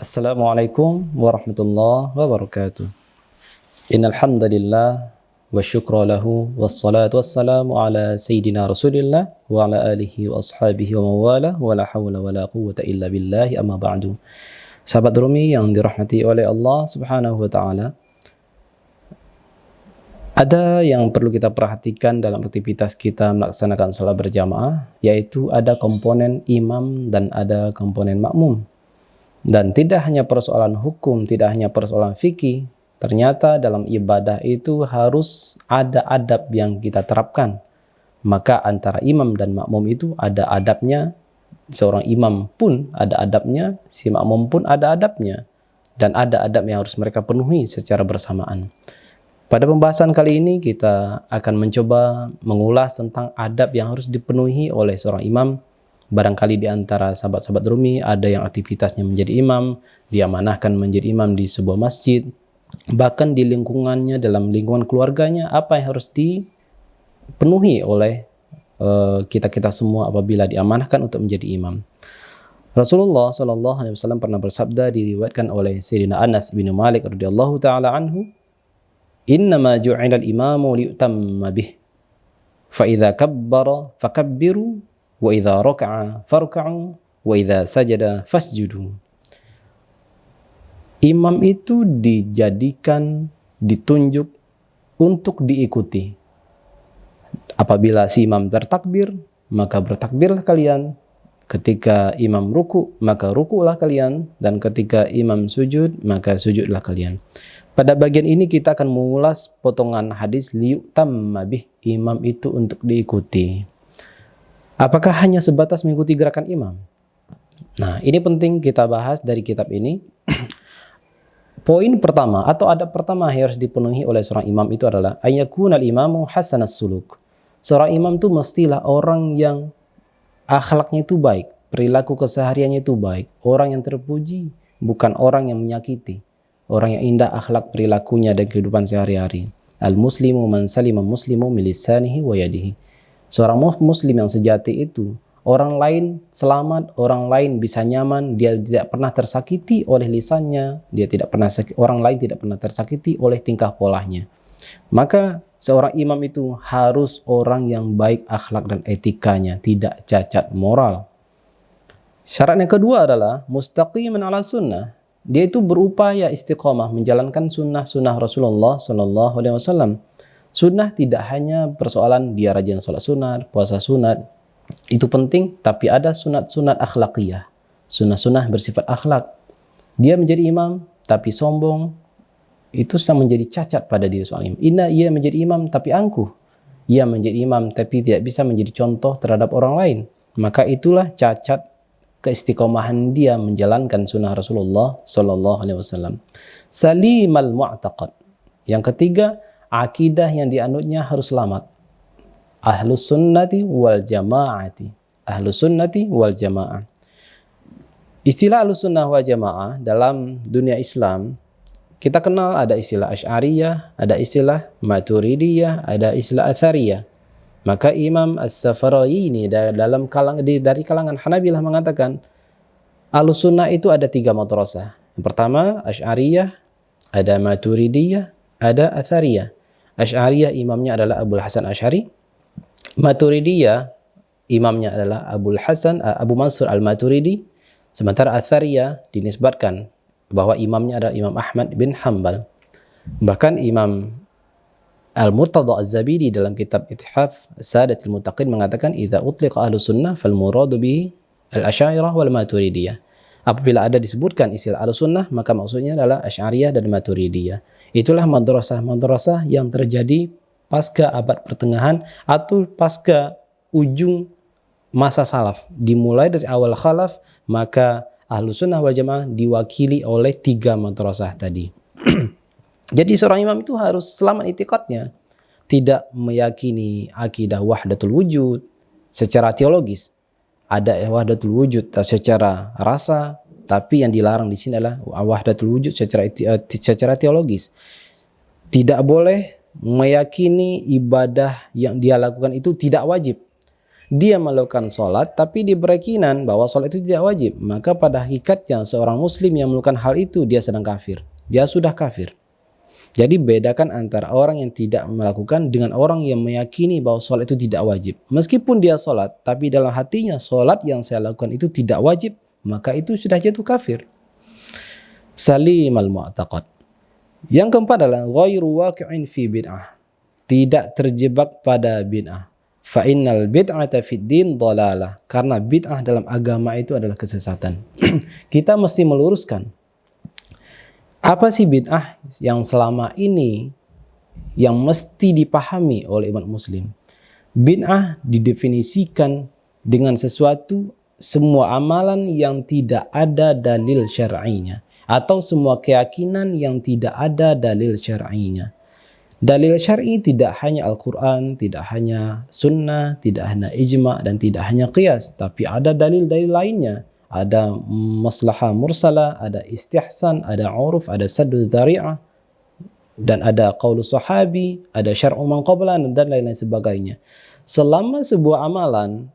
Assalamualaikum warahmatullahi wabarakatuh. Innal hamdalillah wa syukra lahu wassalatu wassalamu ala sayyidina Rasulillah wa ala alihi wa ashabihi wa mawala wa la hawla wa la quwwata illa billahi amma ba'du. Sahabat Rumi yang dirahmati oleh Allah Subhanahu wa taala, ada yang perlu kita perhatikan dalam aktivitas kita melaksanakan salat berjamaah, yaitu ada komponen imam dan ada komponen makmum. Dan tidak hanya persoalan hukum, tidak hanya persoalan fikih, ternyata dalam ibadah itu harus ada adab yang kita terapkan. Maka antara imam dan makmum itu ada adabnya. Seorang imam pun ada adabnya, si makmum pun ada adabnya. Dan ada adab yang harus mereka penuhi secara bersamaan. Pada pembahasan kali ini kita akan mencoba mengulas tentang adab yang harus dipenuhi oleh seorang imam. Barangkali di antara sahabat-sahabat Rumi ada yang aktivitasnya menjadi imam, diamanahkan menjadi imam di sebuah masjid, bahkan di lingkungannya, dalam lingkungan keluarganya, apa yang harus dipenuhi oleh kita-kita semua apabila diamanahkan untuk menjadi imam. Rasulullah SAW pernah bersabda, diriwayatkan oleh Sayyidina Anas bin Malik radhiyallahu taala anhu, "Innama ju'ilal imamu liyutamma bih, fa idza kabbara fakabbiru, wa idza raka'a farka'u, wa idza sajada fasjudu." Imam itu dijadikan, ditunjuk untuk diikuti. Apabila si imam bertakbir, maka bertakbirlah kalian. Ketika imam ruku, maka rukulah kalian. Dan ketika imam sujud, maka sujudlah kalian. Pada bagian ini kita akan mengulas potongan hadis liyutamma bih, imam itu untuk diikuti. Apakah hanya sebatas mengikuti gerakan imam? Nah, ini penting kita bahas dari kitab ini. Poin pertama atau adab pertama yang harus dipenuhi oleh seorang imam itu adalah ayyakunal imamu hasanas suluk. Seorang imam itu mestilah orang yang akhlaknya itu baik, perilaku kesehariannya itu baik, orang yang terpuji, bukan orang yang menyakiti, orang yang indah akhlak perilakunya dan kehidupan sehari-hari. Al-muslimu man salima muslimu min lisanihi wa yadihi. Seorang muslim yang sejati itu, orang lain selamat, orang lain bisa nyaman, dia tidak pernah tersakiti oleh lisannya, orang lain tidak pernah tersakiti oleh tingkah polanya. Maka seorang imam itu harus orang yang baik akhlak dan etikanya, tidak cacat moral. Syarat yang kedua adalah mustaqiman ala sunnah. Dia itu berupaya istiqomah menjalankan sunnah-sunnah Rasulullah SAW. Sunnah tidak hanya persoalan dia rajin sholat sunat, puasa sunat, itu penting, tapi ada sunat-sunat akhlakiyah, sunnah-sunnah bersifat akhlak. Dia menjadi imam tapi sombong, itu sama menjadi cacat pada diri seorang imam. Ia menjadi imam tapi angkuh, ia menjadi imam tapi tidak bisa menjadi contoh terhadap orang lain, maka itulah cacat keistiqomahan dia menjalankan sunnah Rasulullah SAW. Salimal mu'taqad. Yang ketiga, akidah yang dianutnya harus selamat. Ahlus sunnati wal jamaati. Ahlus sunnati wal jamaah. Istilah ahlus sunnah wal jamaah dalam dunia Islam, kita kenal ada istilah Asy'ariyah, ada istilah Maturidiyah, ada istilah Athariyah. Maka Imam As-Safarayini dari kalangan Hanabilah mengatakan ahlus sunnah itu ada 3 madrasah. Yang pertama Asy'ariyah, ada Maturidiyah, ada Athariyah. Asy'ariyah imamnya adalah Abul Hasan Asy'ari. Maturidiyah imamnya adalah Abu Mansur Al-Maturidi. Sementara Athariyah dinisbatkan bahwa imamnya adalah Imam Ahmad bin Hanbal. Bahkan Imam Al-Murtada Az-Zabidi dalam kitab Ithaf Sadatul Muttaqin mengatakan idza utliqa ahlus sunnah fal muradu bihi al-Asy'ariyah wal Maturidiyah. Apabila ada disebutkan istilah ahlus sunnah, maka maksudnya adalah Asy'ariyah dan Maturidiyah. Itulah madrasah-madrasah yang terjadi pasca abad pertengahan atau pasca ujung masa salaf. Dimulai dari awal khalaf, maka Ahlus Sunnah wal Jamaah diwakili oleh 3 madrasah tadi. Jadi seorang imam itu harus selamat itikadnya, tidak meyakini akidah wahdatul wujud secara teologis. Ada wahdatul wujud secara rasa, tapi yang dilarang di sini adalah wahdatul wujud secara teologis. Tidak boleh meyakini ibadah yang dia lakukan itu tidak wajib. dia melakukan sholat tapi dia berkeyakinan bahwa sholat itu tidak wajib, maka pada hakikatnya seorang muslim yang melakukan hal itu dia sedang kafir, dia sudah kafir. Jadi bedakan antara orang yang tidak melakukan dengan orang yang meyakini bahwa sholat itu tidak wajib. Meskipun dia sholat, tapi dalam hatinya sholat yang saya lakukan itu tidak wajib, maka itu sudah jatuh kafir. Salim al-mu'taqad. Yang keempat adalah ghairu waqi'in fi bid'ah. Tidak terjebak pada bid'ah. Fa innal bid'ata fid din dhalalah. Karena bid'ah dalam agama itu adalah kesesatan. Kita mesti meluruskan. Apa sih bid'ah yang selama ini yang mesti dipahami oleh umat muslim? Bid'ah didefinisikan dengan sesuatu, semua amalan yang tidak ada dalil syar'inya, atau semua keyakinan yang tidak ada dalil syar'inya. Dalil syar'i tidak hanya Al-Quran, tidak hanya sunnah, tidak hanya ijma', dan tidak hanya qiyas, tapi ada dalil-dalil lainnya. Ada maslahah mursalah, ada istihsan, ada uruf, ada saddu dzari'ah, dan ada qaulu sahabi, ada syar'u man qablana, dan lain-lain sebagainya. Selama sebuah amalan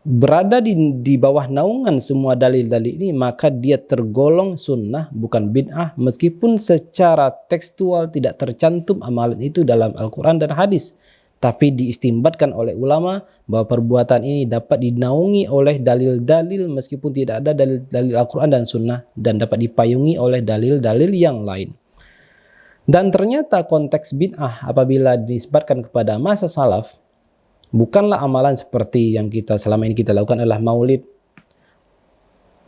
berada di bawah naungan semua dalil-dalil ini, maka dia tergolong sunnah, bukan bid'ah, meskipun secara tekstual tidak tercantum amalan itu dalam Al-Quran dan hadis. Tapi diistimbatkan oleh ulama bahwa perbuatan ini dapat dinaungi oleh dalil-dalil meskipun tidak ada dalil-dalil Al-Quran dan Sunnah, dan dapat dipayungi oleh dalil-dalil yang lain. Dan ternyata konteks bid'ah apabila dinisbatkan kepada masa salaf, bukanlah amalan seperti yang kita selama ini kita lakukan adalah maulid,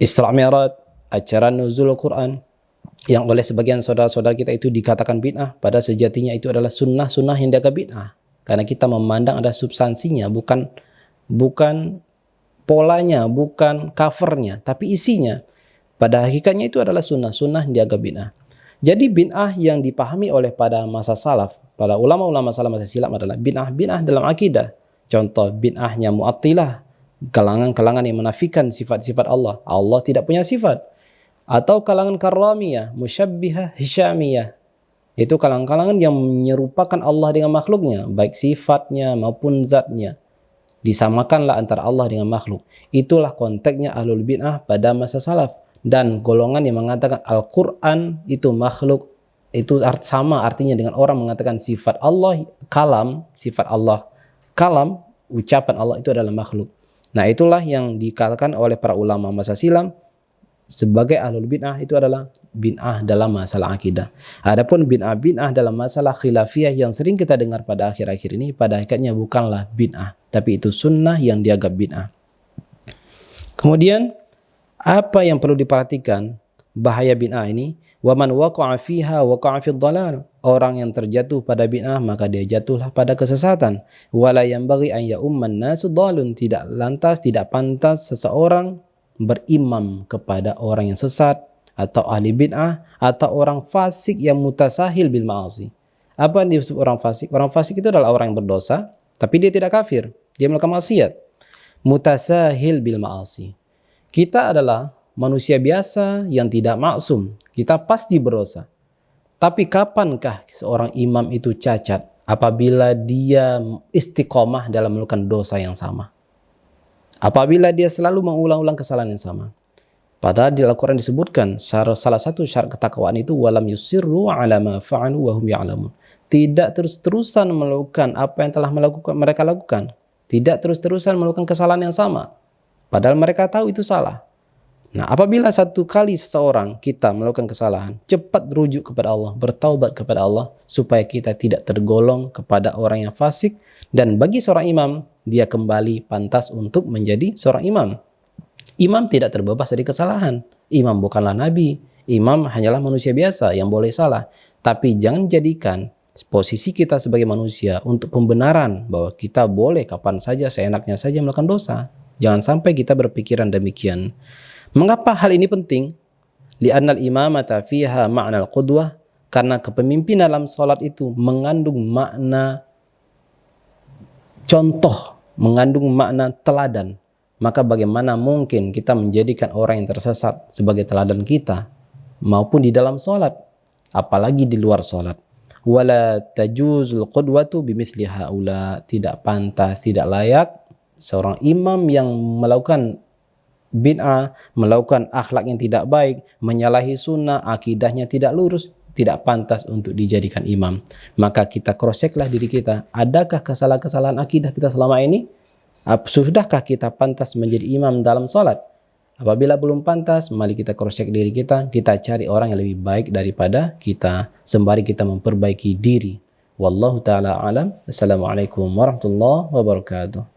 Isra Mi'raj, acara nuzul Al-Quran, yang oleh sebagian saudara-saudara kita itu dikatakan bid'ah. Pada sejatinya itu adalah sunnah-sunnah yang dianggap bid'ah. Karena kita memandang ada substansinya, bukan polanya, bukan covernya, tapi isinya. Pada hakikatnya itu adalah sunnah-sunnah yang dianggap bid'ah. Jadi bid'ah yang dipahami oleh pada masa salaf, pada ulama-ulama salaf masa silam adalah bid'ah dalam akidah. Contoh bid'ahnya Mu'attilah, kalangan-kalangan yang menafikan sifat-sifat Allah. Allah tidak punya sifat. Atau kalangan Karramiyah, Musyabbihah, Hisyamiyah. Itu kalangan-kalangan yang menyerupakan Allah dengan makhluknya, baik sifatnya maupun zatnya. Disamakanlah antara Allah dengan makhluk. Itulah konteksnya ahlul bid'ah pada masa salaf. Dan golongan yang mengatakan Al-Quran itu makhluk, itu sama artinya dengan orang mengatakan sifat Allah kalam, sifat Allah kalam, ucapan Allah itu adalah makhluk. Nah, itulah yang dikatakan oleh para ulama masa silam sebagai ahlul bid'ah, itu adalah bid'ah dalam masalah akidah. Adapun bid'ah dalam masalah khilafiyah yang sering kita dengar pada akhir-akhir ini, pada hakikatnya bukanlah bid'ah, tapi itu sunnah yang dianggap bid'ah. Kemudian apa yang perlu diperhatikan bahaya bid'ah ini? Wa man waqa'a fiha waqa'a fid dhalal. Orang yang terjatuh pada bid'ah maka dia jatuhlah pada kesesatan. Wala yanbaghi an ya'umman nasu dhalun. Tidak lantas, tidak pantas seseorang berimam kepada orang yang sesat atau ahli bid'ah atau orang fasik yang mutasahil bil ma'asi. Apa yang disebut orang fasik? Orang fasik itu adalah orang yang berdosa tapi dia tidak kafir, dia melakukan maksiat. Mutasahil bil ma'asi. Kita adalah manusia biasa yang tidak maksum. Kita pasti berdosa. Tapi kapankah seorang imam itu cacat? Apabila dia istiqomah dalam melakukan dosa yang sama. Apabila dia selalu mengulang-ulang kesalahan yang sama. Padahal di Al-Quran disebutkan salah satu syarat ketakwaan itu walam yusirru ala ma fa'alu wa hum ya'lamun. Tidak terus-terusan melakukan apa yang telah mereka lakukan. Tidak terus-terusan melakukan kesalahan yang sama. Padahal mereka tahu itu salah. Nah, apabila satu kali seseorang kita melakukan kesalahan, cepat rujuk kepada Allah, bertaubat kepada Allah, supaya kita tidak tergolong kepada orang yang fasik. Dan bagi seorang imam, dia kembali pantas untuk menjadi seorang imam. Imam tidak terbebas dari kesalahan. Imam bukanlah nabi. Imam hanyalah manusia biasa yang boleh salah. Tapi jangan jadikan posisi kita sebagai manusia untuk pembenaran bahwa kita boleh kapan saja, seenaknya saja melakukan dosa. Jangan sampai kita berpikiran demikian. Mengapa hal ini penting? Li'annal imamata fiha ma'nal qudwah. Karena kepemimpinan dalam salat itu mengandung makna contoh, mengandung makna teladan. Maka bagaimana mungkin kita menjadikan orang yang tersesat sebagai teladan kita maupun di dalam salat, apalagi di luar salat. Wala tajuzul qudwatu bimithli haula. Tidak pantas, tidak layak seorang imam yang melakukan bid'ah, melakukan akhlak yang tidak baik, menyalahi sunnah, akidahnya tidak lurus, tidak pantas untuk dijadikan imam. Maka kita cross checklah diri kita, adakah kesalahan-kesalahan akidah kita selama ini? Sudahkah kita pantas menjadi imam dalam sholat? Apabila belum pantas, mari kita cross check diri kita cari orang yang lebih baik daripada kita, sembari kita memperbaiki diri. Wallahu ta'ala alam. Assalamualaikum warahmatullahi wabarakatuh.